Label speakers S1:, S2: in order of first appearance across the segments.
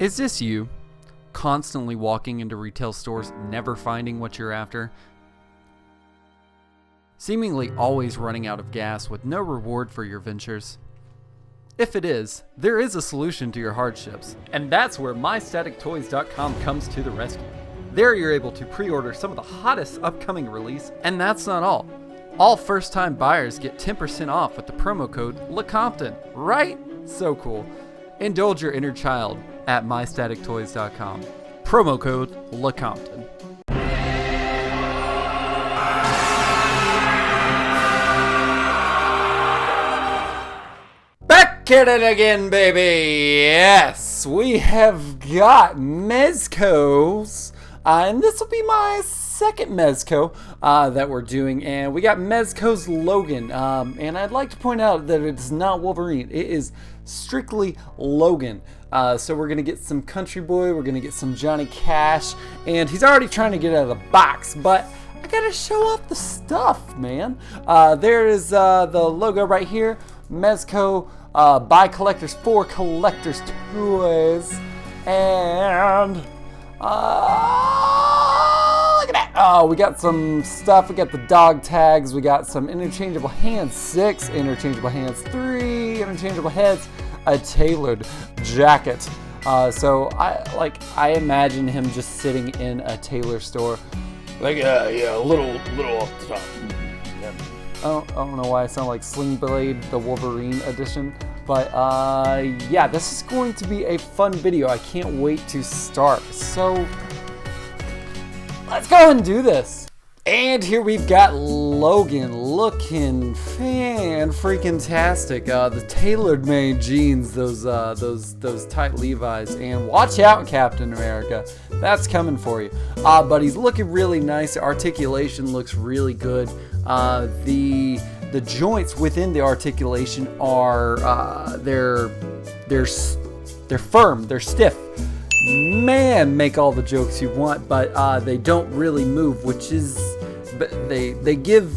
S1: Is this you? Constantly walking into retail stores, never finding what you're after? Seemingly always running out of gas with no reward for your ventures? If it is, there is a solution to your hardships, and that's where MyStaticToys.com comes to the rescue. There you're able to pre-order some of the hottest upcoming release, and that's not all. All first-time buyers get 10% off with the promo code LeCompton, right? So cool. Indulge your inner child at MyStaticToys.com. Promo code LeCompton. Back at it again, baby! Yes, we have got Mezco's, and this will be my second Mezco that we're doing, and we got Mezco's Logan, and I'd like to point out that it's not Wolverine, it is strictly Logan. So we're gonna get some Country Boy, we're gonna get some Johnny Cash, and he's already trying to get out of the box, but I gotta show off the stuff, man. There is the logo right here, Mezco, by collectors for collectors toys, and look at that. Oh, we got some stuff. We got the dog tags. We got some interchangeable hands, 6 interchangeable hands, 3 interchangeable heads, a tailored jacket. So I imagine him just sitting in a tailor store, like yeah, a little off the top. Yeah. I don't know why I sound like Sling Blade, the Wolverine edition, but yeah, this is going to be a fun video. I can't wait to start. So let's go ahead and do this. And here we've got Logan looking fan-freaking-tastic. The tailored-made jeans, those tight Levi's, and watch out, Captain America, that's coming for you. But he's looking really nice. The articulation looks really good. The joints within the articulation are they're firm, they're stiff. Man, make all the jokes you want, but they don't really move, which is they give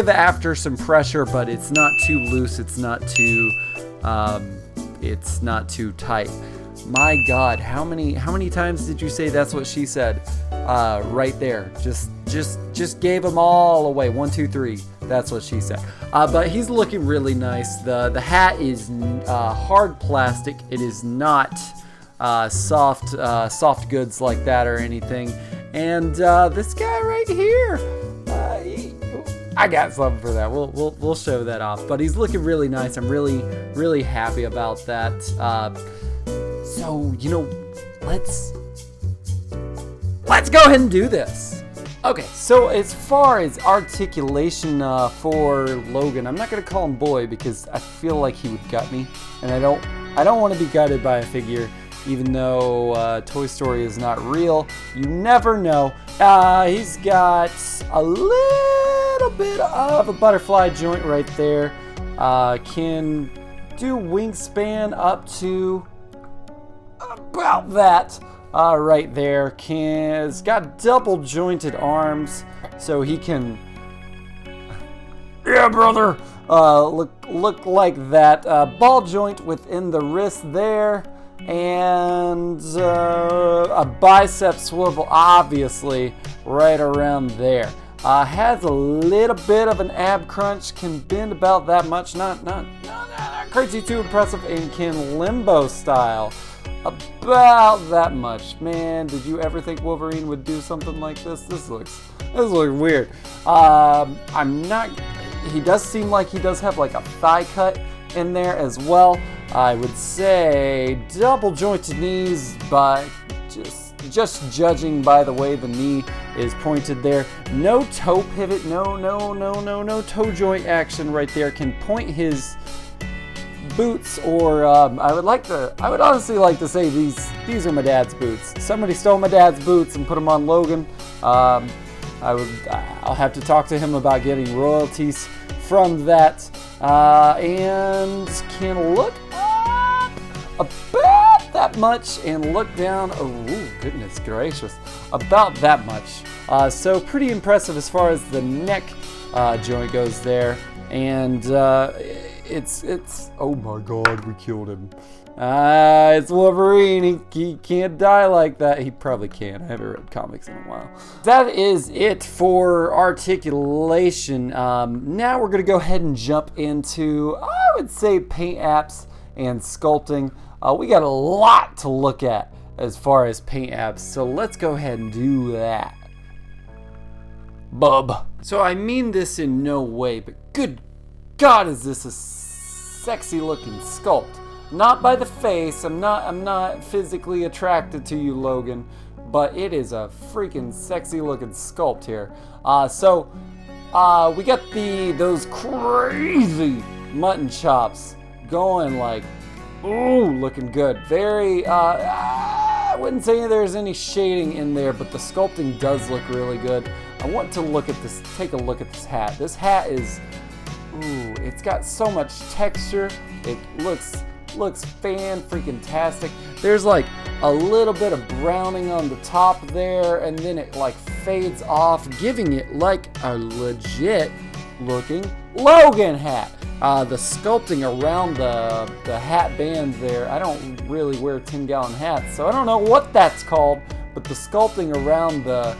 S1: after some pressure, but it's not too loose, it's not too tight. My God, how many times did you say that's what she said? Right there, just gave them all away. 1, 2, 3. That's what she said. But he's looking really nice. The hat is hard plastic. It is not soft goods like that or anything. And this guy right here, I got something for that. We'll show that off. But he's looking really nice. I'm really happy about that. So let's go ahead and do this. Okay, so as far as articulation for Logan, I'm not gonna call him boy because I feel like he would gut me, and I don't want to be gutted by a figure. Even though Toy Story is not real, you never know. He's got a little bit of a butterfly joint right there. Can do wingspan up to about that right there. Has got double jointed arms, so he can, yeah, brother, look like that. Ball joint within the wrist there. And a bicep swivel, obviously, right around there. Has a little bit of an ab crunch, can bend about that much, not crazy too impressive, and can limbo style about that much. Man, did you ever think Wolverine would do something like this? This looks weird. He does seem like he does have like a thigh cut in there as well. I would say double jointed knees, but just judging by the way the knee is pointed there. No toe pivot, no toe joint action right there. Can point his boots, or I would honestly like to say these are my dad's boots. Somebody stole my dad's boots and put them on Logan. I'll have to talk to him about getting royalties from that. And can look up about that much and look down. Oh, goodness gracious, about that much. So pretty impressive as far as the neck joint goes there. And it's oh my god, we killed him. It's Wolverine. He can't die like that. He probably can. I haven't read comics in a while. That is it for articulation. Now we're gonna go ahead and jump into, I would say, paint apps and sculpting. We got a lot to look at as far as paint apps, so let's go ahead and do that. Bub. So I mean this in no way, but good God, is this a sexy looking sculpt? Not by the face. I'm not physically attracted to you, Logan, but it is a freaking sexy looking sculpt here. We got those crazy mutton chops going, like, ooh, looking good. Very I wouldn't say there's any shading in there, but the sculpting does look really good. I want to look at this, take a look at this hat. This hat is, ooh, it's got so much texture. It looks fan-freaking-tastic. There's like a little bit of browning on the top there, and then it like fades off, giving it like a legit looking Logan hat. The sculpting around the hat band there, I don't really wear 10-gallon hats, so I don't know what that's called, but the sculpting around the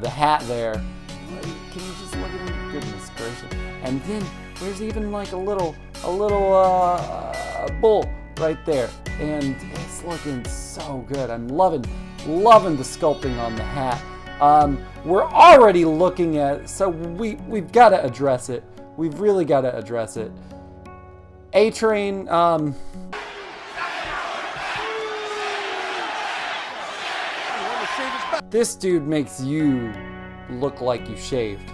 S1: hat there, can you just look at it? Goodness gracious. And then there's even like a little bull right there, and it's looking so good. I'm loving the sculpting on the hat. We're already looking at, so we've got to address it. We've really got to address it. A-Train, this dude makes you look like you shaved.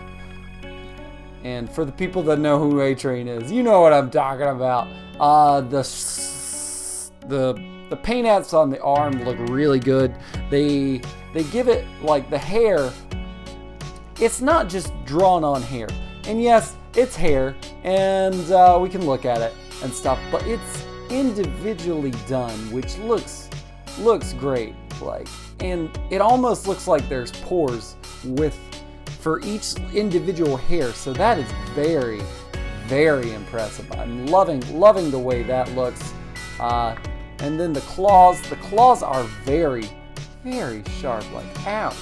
S1: And for the people that know who A-Train is, you know what I'm talking about. The paint apps on the arm look really good. They give it, like, the hair, it's not just drawn on hair. And yes, it's hair, and we can look at it and stuff, but it's individually done, which looks great. Like, and it almost looks like there's pores for each individual hair, so that is very, very impressive. I'm loving the way that looks. And then the claws are very, very sharp. Like, ow,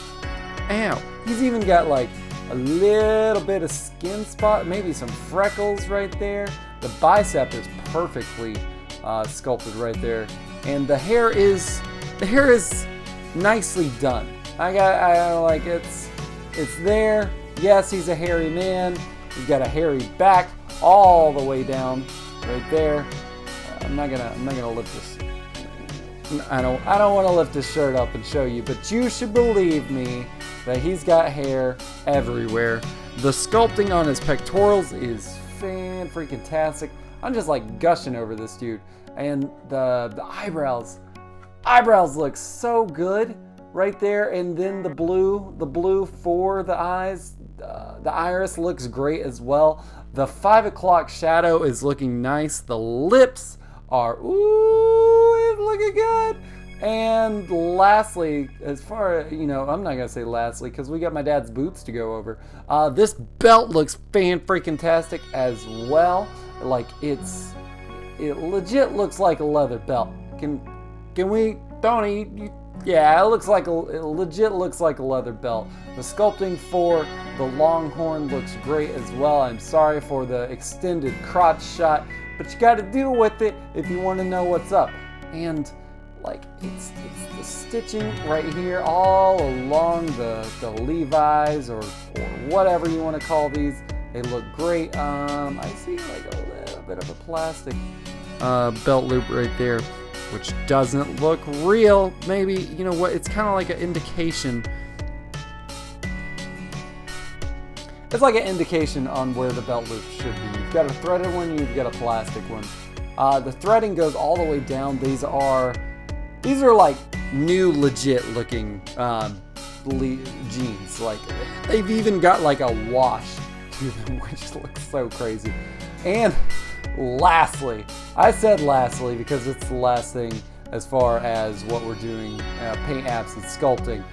S1: ow. He's even got like a little bit of skin spot, maybe some freckles right there. The bicep is perfectly sculpted right there, and the hair is nicely done. I like it's there. Yes, he's a hairy man. He's got a hairy back all the way down right there. I'm not gonna lift this. I don't want to lift his shirt up and show you, but you should believe me that he's got hair everywhere. The sculpting on his pectorals is fan-freaking-tastic. I'm just like gushing over this dude. And the eyebrows look so good right there. And then the blue for the eyes, the iris looks great as well. The 5 o'clock shadow is looking nice. The lips are, ooh, it's looking good. And lastly, as far as, you know, I'm not gonna say lastly because we got my dad's boots to go over. This belt looks fan-freaking-tastic as well. Like, it legit looks like a leather belt. Can we, Tony? Yeah, it legit looks like a leather belt. The sculpting for the Longhorn looks great as well. I'm sorry for the extended crotch shot, but you got to deal with it if you want to know what's up. And like, it's the stitching right here all along the Levi's or whatever you want to call these. They look great. I see like a little bit of a plastic belt loop right there, which doesn't look real. Maybe, you know what, it's kind of like an indication. It's like an indication on where the belt loop should be. You've got a threaded one, you've got a plastic one. The threading goes all the way down. These are like new legit looking jeans. Like, they've even got like a wash to them, which looks so crazy. And lastly, I said lastly because it's the last thing as far as what we're doing, paint apps and sculpting.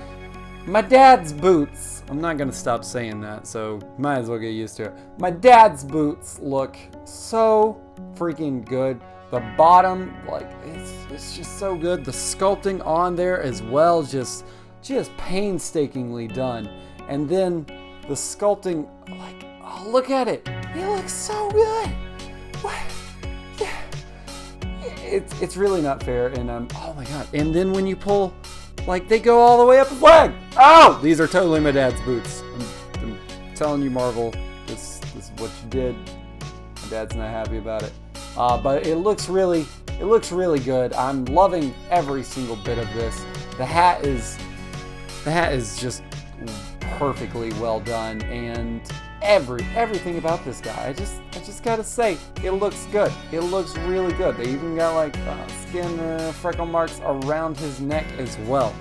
S1: My dad's boots, I'm not gonna stop saying that, so might as well get used to it. My dad's boots look so freaking good. The bottom, like, it's just so good. The sculpting on there as well, just painstakingly done. And then the sculpting, like, oh, look at it. It looks so good. What? Yeah. It's really not fair, and oh my god. And then when you pull, like, they go all the way up his leg. Oh, these are totally my dad's boots. I'm telling you, Marvel, this is what you did. My dad's not happy about it. But it looks really good. I'm loving every single bit of this. The hat is just perfectly well done, and everything about this guy. I just gotta say, it looks good. It looks really good. They even got like skin freckle marks around his neck as well.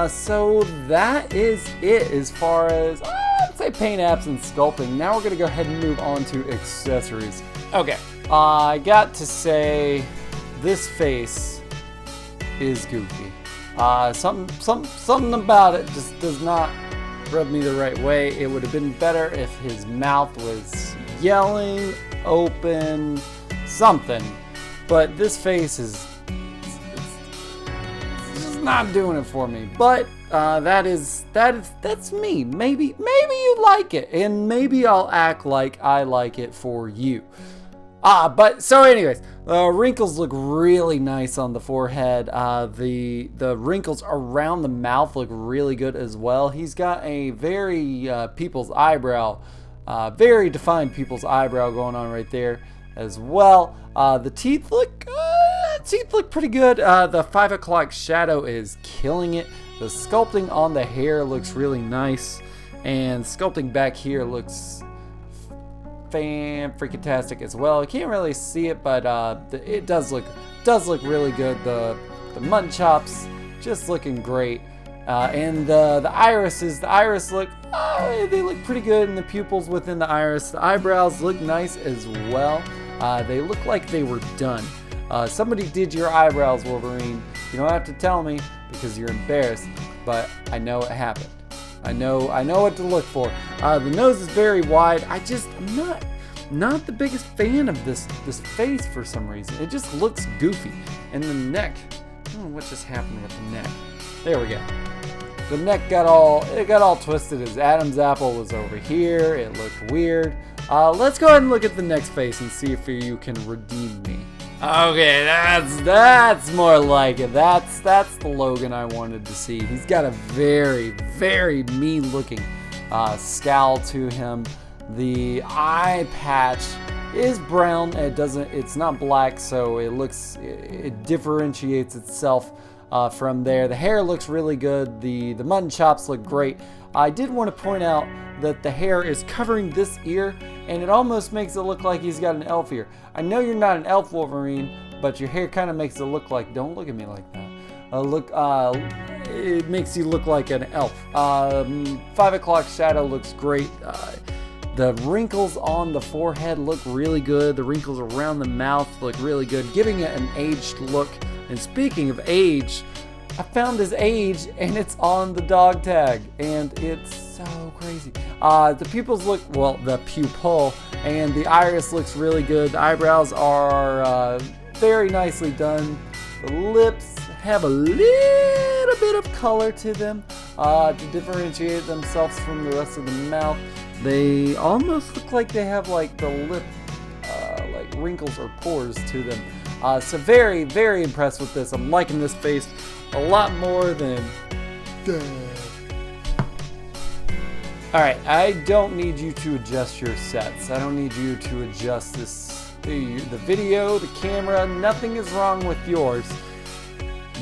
S1: So that is it as far as I'd say paint apps and sculpting. Now we're gonna go ahead and move on to accessories. Okay, I got to say this face is goofy. Something about it just does not rub me the right way. It would have been better if his mouth was yelling, open, something. But this face is it's just not doing it for me. But that's me. Maybe you like it, and maybe I'll act like I like it for you. But so anyways, wrinkles look really nice on the forehead. The wrinkles around the mouth look really good as well. He's got a very people's eyebrow, very defined people's eyebrow going on right there as well. The teeth look pretty good. The 5 o'clock shadow is killing it. The sculpting on the hair looks really nice, and sculpting back here looks freaking-tastic as well. You can't really see it, but it does look really good. The mutton chops just looking great, and the iris look they look pretty good, and the pupils within the iris. The eyebrows look nice as well. They look like they were done. Somebody did your eyebrows, Wolverine. You don't have to tell me because you're embarrassed, but I know it happened. I know what to look for. The nose is very wide. I'm not the biggest fan of this face for some reason. It just looks goofy. And the neck, I don't know what just happened with the neck. There we go. The neck got all twisted. As Adam's apple was over here. It looked weird. Let's go ahead and look at the next face and see if you can redeem me. Okay, that's more like it. That's the Logan I wanted to see. He's got a very, very mean looking scowl to him. The eye patch is brown. It's not black, so it differentiates itself from there. The hair looks really good. The mutton chops look great. I did want to point out that the hair is covering this ear, and it almost makes it look like he's got an elf ear. I know you're not an elf, Wolverine, but your hair kind of makes it look like, don't look at me like that. It makes you look like an elf. 5 o'clock shadow looks great. The wrinkles on the forehead look really good. The wrinkles around the mouth look really good, giving it an aged look. And speaking of age, I found his age, and it's on the dog tag, and it's so crazy. The pupils look, well, the pupil and the iris looks really good. The eyebrows are very nicely done. The lips have a little bit of color to them to differentiate themselves from the rest of the mouth. They almost look like they have like the lip like wrinkles or pores to them. So very, very impressed with this. I'm liking this face a lot more than Alright, I don't need you to adjust your sets. I don't need you to adjust the video, the camera. Nothing is wrong with yours.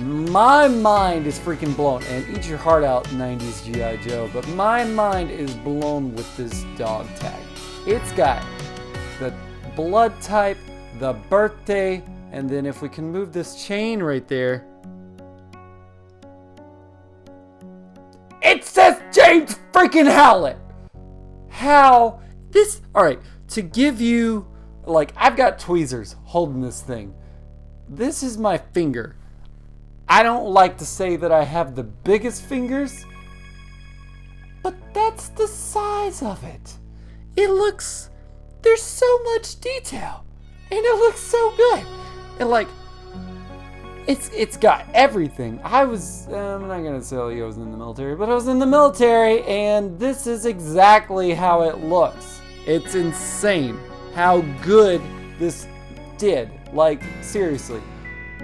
S1: My mind is freaking blown. And eat your heart out, 90s G.I. Joe. But my mind is blown with this dog tag. It's got the blood type, the birthday, and then if we can move this chain right there, it says James freaking Howlett. How this? All right, to give you, like, I've got tweezers holding this thing. This is my finger. I don't like to say that I have the biggest fingers, But that's the size of it. There's so much detail. And it looks so good. And like, it's got everything. I'm not gonna tell you I was in the military, but I was in the military, and this is exactly how it looks. It's insane how good this did. Like, seriously,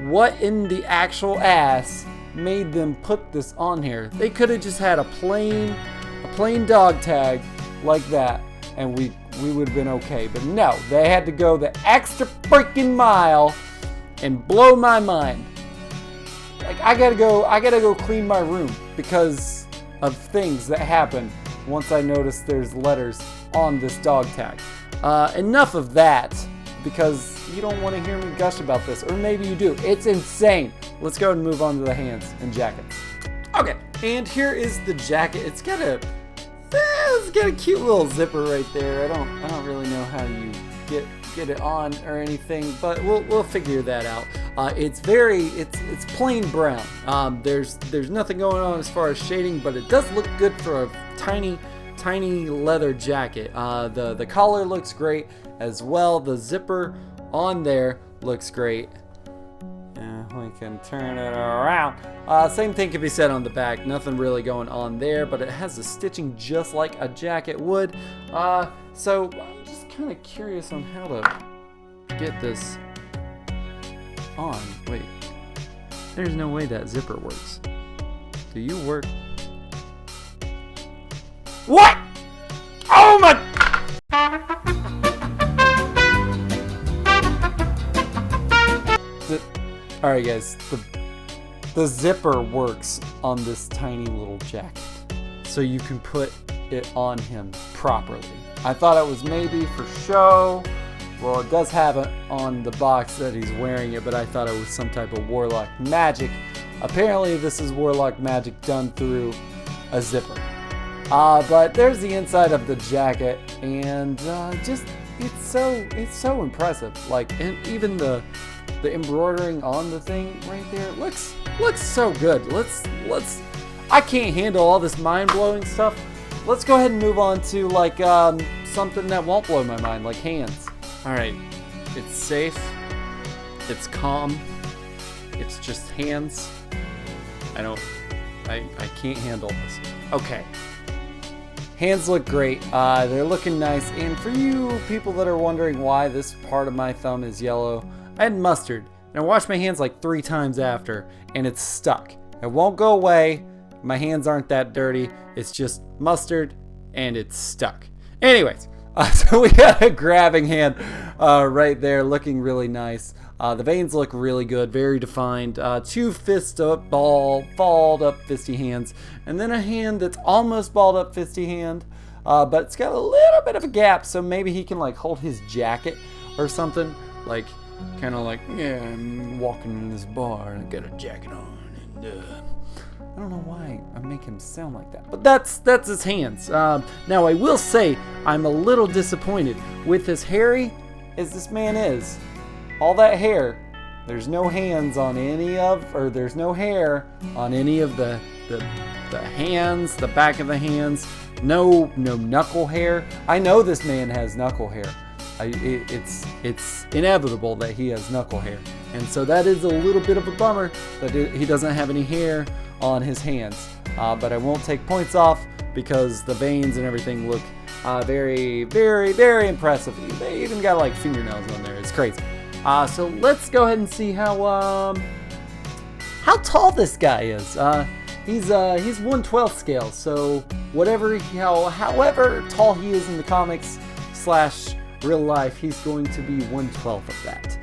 S1: what in the actual ass made them put this on here? They could have just had a plain dog tag like that, and we would have been okay. But no, they had to go the extra freaking mile and blow my mind. Like, I gotta go clean my room because of things that happen once I notice there's letters on this dog tag. Enough of that, because you don't want to hear me gush about this, or maybe you do. It's insane. Let's go and move on to the hands and jackets. Okay, and here is the jacket. It's got a cute little zipper right there. I don't really know how you get it on or anything, but we'll figure that out. It's plain brown. There's nothing going on as far as shading, but it does look good for a tiny leather jacket. The collar looks great as well. The zipper on there looks great. We can turn it around. Same thing can be said on the back. Nothing really going on there, but it has the stitching just like a jacket would. So I'm just kind of curious on how to get this on. Wait, there's no way that zipper works. Do you work? What? Oh my! Alright guys, the zipper works on this tiny little jacket, so you can put it on him properly. I thought it was maybe for show. Well, it does have it on the box that he's wearing it, but I thought it was some type of warlock magic. Apparently this is warlock magic done through a zipper. But there's the inside of the jacket, and it's so impressive. Like, and even the embroidering on the thing right there looks so good. I can't handle all this mind-blowing stuff. Let's go ahead and move on to like something that won't blow my mind, like hands. All right, it's safe, it's calm, it's just hands. I can't handle this. Okay. Hands look great. They're looking nice. And for you people that are wondering why this part of my thumb is yellow, I had mustard. And I washed my hands like 3 times after, and it's stuck. It won't go away. My hands aren't that dirty. It's just mustard, and it's stuck. Anyways, so we got a grabbing hand right there, looking really nice. The veins look really good, very defined. 2 fist up, balled up fisty hands, and then a hand that's almost balled up fisty hand, but it's got a little bit of a gap, so maybe he can like hold his jacket or something, like kind of like, yeah, I'm walking in this bar and I got a jacket on, and I don't know why I make him sound like that, but that's his hands. Now I will say I'm a little disappointed with as hairy as this man is. All that hair, there's no hands on any of, or there's no hair on any of the hands, the back of the hands. No knuckle hair. I know this man has knuckle hair. It's inevitable that he has knuckle hair, and so that is a little bit of a bummer that he doesn't have any hair on his hands. But I won't take points off because the veins and everything look very, very, very impressive. They even got like fingernails on there. It's crazy. So let's go ahead and see how tall this guy is. He's 1/12 scale, so however tall he is in the comics / real life, he's going to be 1/12 of that.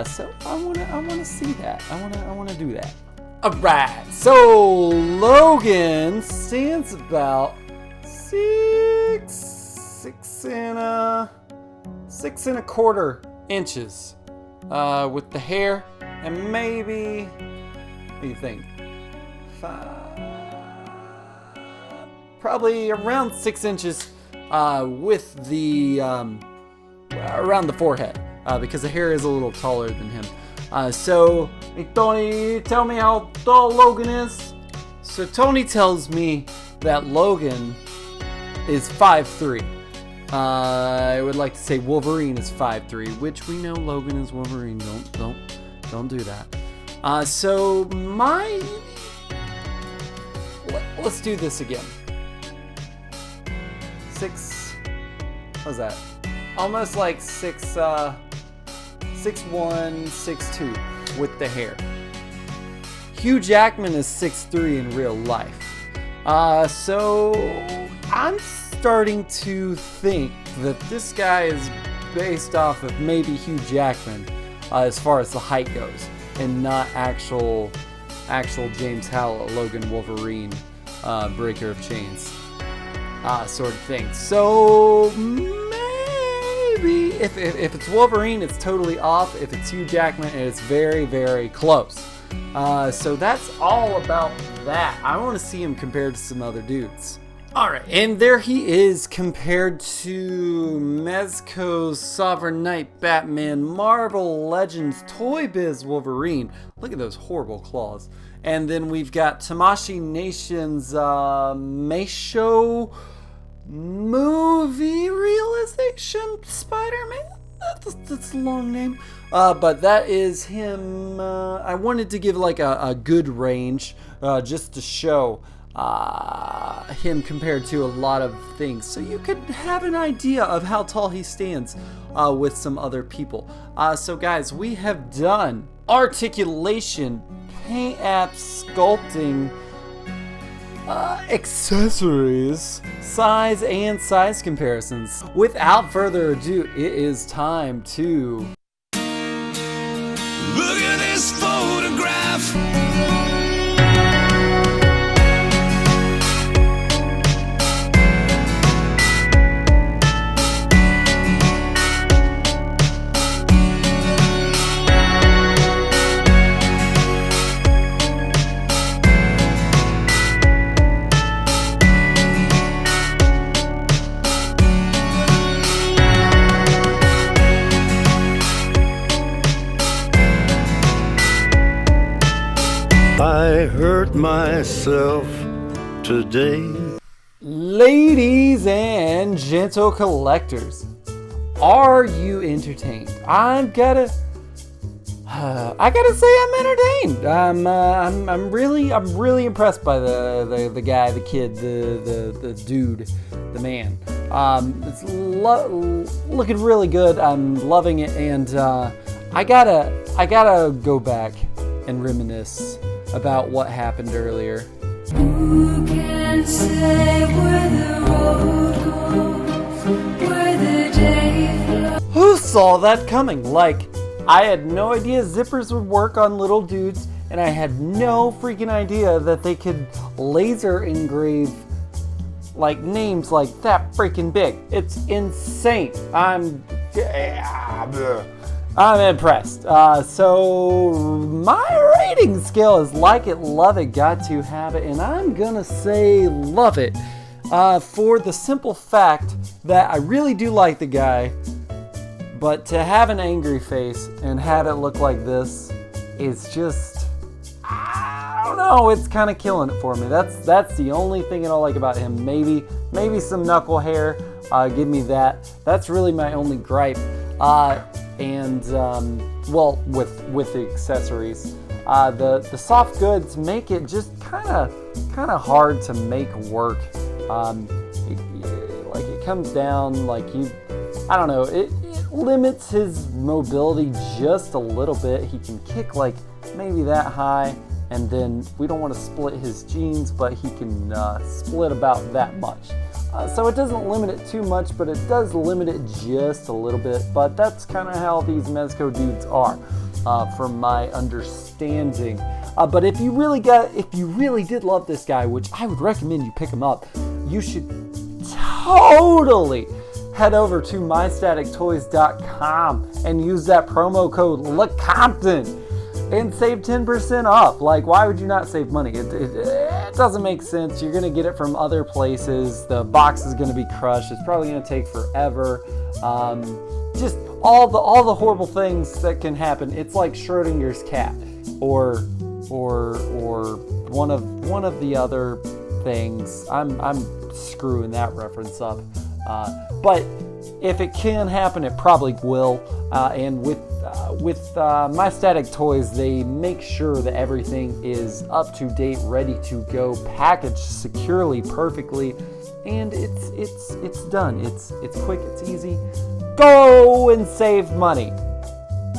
S1: So I wanna see that. I wanna do that. Alright, so Logan stands about 6 and a quarter inches. With the hair, and maybe, what do you think? 5, probably around 6 inches with the around the forehead, because the hair is a little taller than him. So, hey, Tony, tell me how tall Logan is. So Tony tells me that Logan is 5'3". I would like to say Wolverine is 5'3", which we know Logan is Wolverine. Don't do that. So let's do this again. 6. What's that? Almost like 6'1", 6'2" with the hair. Hugh Jackman is 6'3" in real life. So I'm starting to think that this guy is based off of maybe Hugh Jackman as far as the height goes, and not actual James Howlett, Logan Wolverine, breaker of chains, sort of thing. So maybe if it's Wolverine, it's totally off. If it's Hugh Jackman, it's very, very close. So that's all about that. I want to see him compared to some other dudes. Alright, and there he is compared to Mezco's Sovereign Knight Batman, Marvel Legends Toy Biz Wolverine. Look at those horrible claws. And then we've got Tamashii Nation's Mezco movie realization Spider-Man. That's a long name. But that is him. I wanted to give like a good range just to show him compared to a lot of things, so you could have an idea of how tall he stands with some other people. So guys, we have done articulation, paint apps, sculpting, accessories, size, and size comparisons. Without further ado, it is time to look at this photograph.
S2: I hurt myself today.
S1: Ladies and gentle collectors, are you entertained? I gotta say I'm entertained. I'm really impressed by the guy, the kid, the dude, the man. It's looking really good. I'm loving it, and I gotta go back and reminisce about what happened earlier.
S3: Who can say where the road goes, where the day flows?
S1: Who saw that coming? Like, I had no idea zippers would work on little dudes, and I had no freaking idea that they could laser engrave like names like that freaking big. It's insane. I'm impressed. So my rating scale is like it, love it, got to have it, and I'm gonna say love it for the simple fact that I really do like the guy, but to have an angry face and have it look like this is just, I don't know, it's kind of killing it for me. That's the only thing I don't like about him. Maybe some knuckle hair, give me that. That's really my only gripe. And well, with the accessories, the soft goods make it just kind of hard to make work. Like it comes down like I don't know. It limits his mobility just a little bit. He can kick like maybe that high, and then we don't want to split his jeans, but he can split about that much. So it doesn't limit it too much, but it does limit it just a little bit. But that's kind of how these Mezco dudes are, from my understanding. But if you really did love this guy, which I would recommend you pick him up, you should totally head over to mystatictoys.com and use that promo code LeCompton and save 10% off. Like, why would you not save money? It doesn't make sense. You're gonna get it from other places. The box is gonna be crushed. It's probably gonna take forever. Just all the horrible things that can happen. It's like Schrodinger's cat, or one of the other things. I'm screwing that reference up. But if it can happen, it probably will. And with My Static Toys, they make sure that everything is up to date, ready to go, packaged securely, perfectly, and it's done. It's quick, it's easy. Go and save money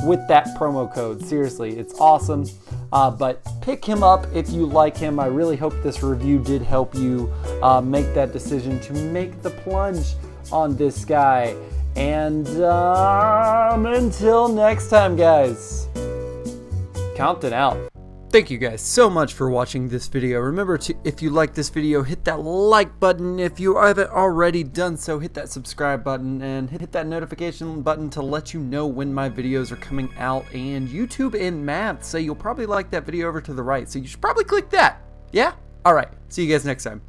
S1: with that promo code. Seriously, it's awesome. But pick him up if you like him. I really hope this review did help you make that decision to make the plunge on this guy. And until next time, guys, Compton out. Thank you guys so much for watching this video. Remember to, if you like this video, hit that like button. If you haven't already done so, hit that subscribe button and hit that notification button to let you know when my videos are coming out. And YouTube and math say you'll probably like that video over to the right, so you should probably click that. Yeah? Alright, see you guys next time.